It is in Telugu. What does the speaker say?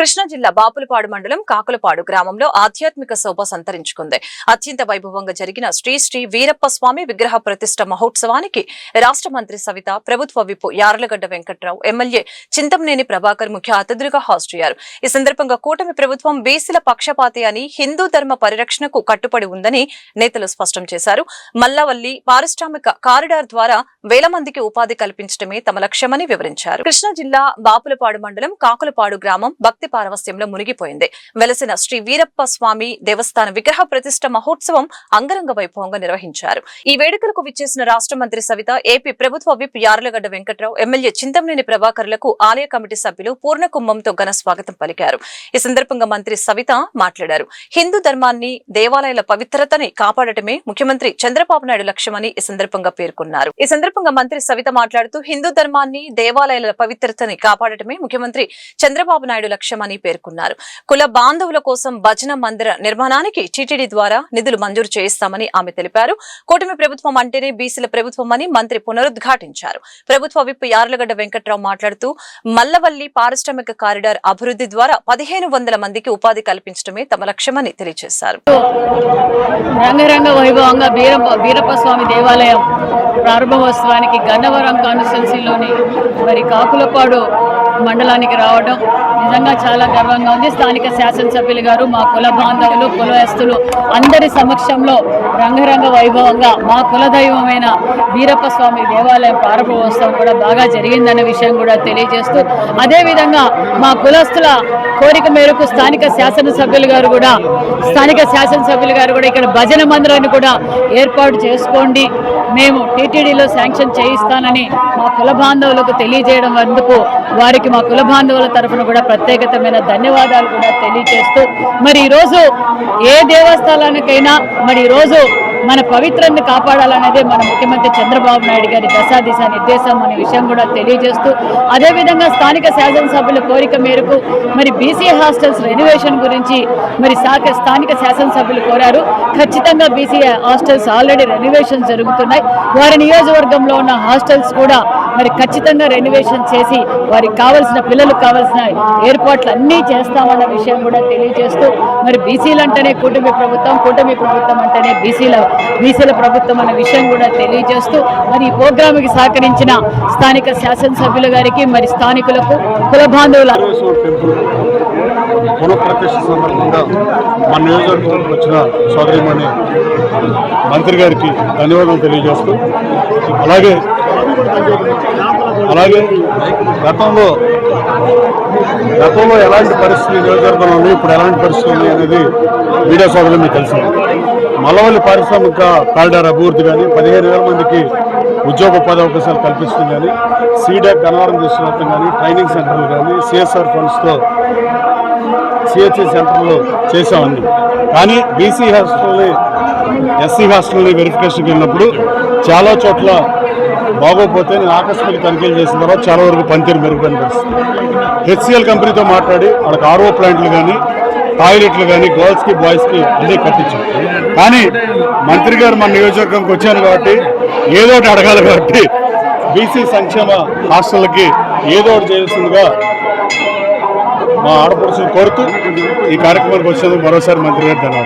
కృష్ణా జిల్లా బాపులపాడు మండలం కాకులపాడు గ్రామంలో ఆధ్యాత్మిక శోభ సంతరించుకుంది. అత్యంత వైభవంగా జరిగిన శ్రీ శ్రీ వీరప్ప స్వామి విగ్రహ ప్రతిష్ట మహోత్సవానికి రాష్ట్ర మంత్రి సవిత, ప్రభుత్వ విప్ యార్లగడ్డ వెంకట్రావు, ఎమ్మెల్యే చింతమనేని ప్రభాకర్ ముఖ్య అతిథులుగా హాజరయ్యారు. ఈ సందర్భంగా కూటమి ప్రభుత్వం బీసీల పక్షపాతి అని, హిందూ ధర్మ పరిరక్షణకు కట్టుబడి ఉందని నేతలు స్పష్టం చేశారు. మల్లవల్లి పారిశ్రామిక కారిడార్ ద్వారా వేల మందికి ఉపాధి కల్పించడమే తమ లక్ష్యమని వివరించారు. కృష్ణా జిల్లా బాపులపాడు మండలం కాకులపాడు గ్రామం భక్తి పారవస్యంలో మునిగిపోయింది. వెలసిన శ్రీ వీరప్ప స్వామి దేవస్థాన విగ్రహ ప్రతిష్ట మహోత్సవం అంగరంగ వైభవంగా నిర్వహించారు. ఈ వేడుకలకు విచ్చేసిన రాష్ట్ర మంత్రి సవిత, ఏపీ ప్రభుత్వ విప్ యార్లగడ్డ వెంకట్రావు, ఎమ్మెల్యే చింతమనేని ప్రభాకర్లకు ఆలయ కమిటీ సభ్యులు పూర్ణ కుంభంతో ఘన స్వాగతం పలికారు. ఈ సందర్భంగా మంత్రి సవిత మాట్లాడారు. హిందూ ధర్మాన్ని, దేవాలయాల పవిత్రతని కాపాడటమే ముఖ్యమంత్రి చంద్రబాబు నాయుడు లక్ష్యమని ఈ సందర్భంగా పేర్కొన్నారు. ఈ సందర్భంగా మంత్రి సవిత మాట్లాడుతూ హిందూ ధర్మాన్ని, దేవాలయాల పవిత్రతని కాపాడటమే ముఖ్యమంత్రి చంద్రబాబు నాయుడు లక్ష్యమని పేర్కొన్నారు. కుల బాంధవుల కోసం భజన మందిర నిర్మాణానికి టీటీడీ ద్వారా నిధులు మంజూరు చేయిస్తామని ఆమె తెలిపారు. కూటమి ప్రభుత్వం అంటేనే బీసీల ప్రభుత్వం అని మంత్రి పునరుద్ఘాటించారు. ప్రభుత్వ విప్ యార్లగడ్డ వెంకట్రావు మాట్లాడుతూ మల్లవల్లి పారిశ్రామిక కారిడార్ అభివృద్ధి ద్వారా 1500 మందికి ఉపాధి కల్పించడమే తమ లక్ష్యమని తెలియజేశారు. రంగరంగ వైభవంగా వీరప్ప స్వామి దేవాలయం ప్రారంభోత్సవానికి గన్నవరం కాన్స్టిట్యున్సీలోని మరి కాకులపాడు మండలానికి రావడం నిజంగా చాలా గర్వంగా ఉంది. స్థానిక శాసనసభ్యులు గారు, మా కుల బాంధవులు, కులస్తులు అందరి సమక్షంలో రంగరంగ వైభవంగా మా కులదైవమైన వీరప్ప స్వామి దేవాలయం ప్రారంభోత్సవం కూడా బాగా జరిగిందనే విషయం కూడా తెలియజేస్తూ, అదేవిధంగా మా కులస్తుల కోరిక మేరకు స్థానిక శాసనసభ్యులు గారు కూడా ఇక్కడ భజన మందిరాన్ని కూడా ఏర్పాటు చేసుకోండి, మేము టీటీడీలో శాంక్షన్ చేయిస్తానని మా కుల బాంధవులకు తెలియజేయడం అందుకు వారికి మా కుల బాంధవుల తరఫున కూడా ప్రత్యేకమైన ధన్యవాదాలు కూడా తెలియజేస్తూ, మరి ఈరోజు ఏ దేవస్థానానికైనా మరి ఈరోజు మన పవిత్రాన్ని కాపాడాలనేదే మన ముఖ్యమంత్రి చంద్రబాబు నాయుడు గారి దశాదిశ నిర్దేశం అనే విషయం కూడా తెలియజేస్తూ, అదేవిధంగా స్థానిక శాసనసభ్యుల కోరిక మేరకు మరి బీసీ హాస్టల్స్ రెనోవేషన్ గురించి మరి స్థానిక శాసనసభ్యులు కోరారు. ఖచ్చితంగా బీసీ హాస్టల్స్ ఆల్రెడీ రెనోవేషన్ జరుగుతున్నాయి. వారి నియోజకవర్గంలో ఉన్న హాస్టల్స్ కూడా మరి ఖచ్చితంగా రెనోవేషన్ చేసి వారికి కావాల్సిన పిల్లలకు కావాల్సిన ఏర్పాట్లు అన్నీ చేస్తామన్న విషయం కూడా తెలియజేస్తూ, మరి బీసీలు అంటేనే కూటమి ప్రభుత్వం అంటేనే బీసీల ప్రభుత్వం అనే విషయం కూడా తెలియజేస్తూ, మరి ఈ ప్రోగ్రామ్కి సహకరించిన స్థానిక శాసనసభ్యుల గారికి, మరి స్థానికులకు, కుల బాంధవుల పునఃప్రతిష్ఠ సందర్భంగా మన నియోజకవర్గంలోకి వచ్చిన సోదరిమణి మంత్రి గారికి ధన్యవాదాలు తెలియజేస్తూ, అలాగే గతంలో ఎలాంటి పరిస్థితులు నియోజకవర్గంలో ఉన్నాయి, ఇప్పుడు ఎలాంటి పరిస్థితులు ఉన్నాయి అనేది మీడియా సోదరులు మీకు తెలిసింది. మల్లవల్లి పారిశ్రామిక కారిడార్ అభివృద్ధి కానీ, 15,000 మందికి ఉద్యోగోపాధి అవకాశాలు కల్పించడం కానీ, సీడాక్ గన్నవరం తీసుకురావడం కానీ, ట్రైనింగ్ సెంటర్లు కానీ, సిఎస్ఆర్ ఫండ్స్తో సిహెచ్సి సెంటర్లు చేసామని. కానీ బీసీ హాస్టల్ని, ఎస్సీ హాస్టల్ని వెరిఫికేషన్కి వెళ్ళినప్పుడు చాలా చోట్ల బాగోపోతే నేను ఆకస్మిక తనిఖీలు చేసిన తర్వాత చాలా వరకు పనితీరు మెరుగుపడిన పరిస్థితి. హెచ్సిఎల్ కంపెనీతో మాట్లాడి వాళ్ళకి ఆర్ఓ ప్లాంట్లు కానీ, టాయిలెట్లు కానీ గర్ల్స్కి, బాయ్స్కి అన్నీ కట్టించాం. కానీ మంత్రి గారు మన నియోజకవర్గంకి వచ్చాను కాబట్టి ఏదో ఒకటి అడగాలి కాబట్టి బీసీ సంక్షేమ హాస్టల్కి ఏదో ఒకటి చేయాల్సిందిగా మా ఆడపడుచులు కోరుతూ ఈ కార్యక్రమానికి వచ్చేందుకు మరోసారి మంత్రి గారు ధన్యవాదాలు.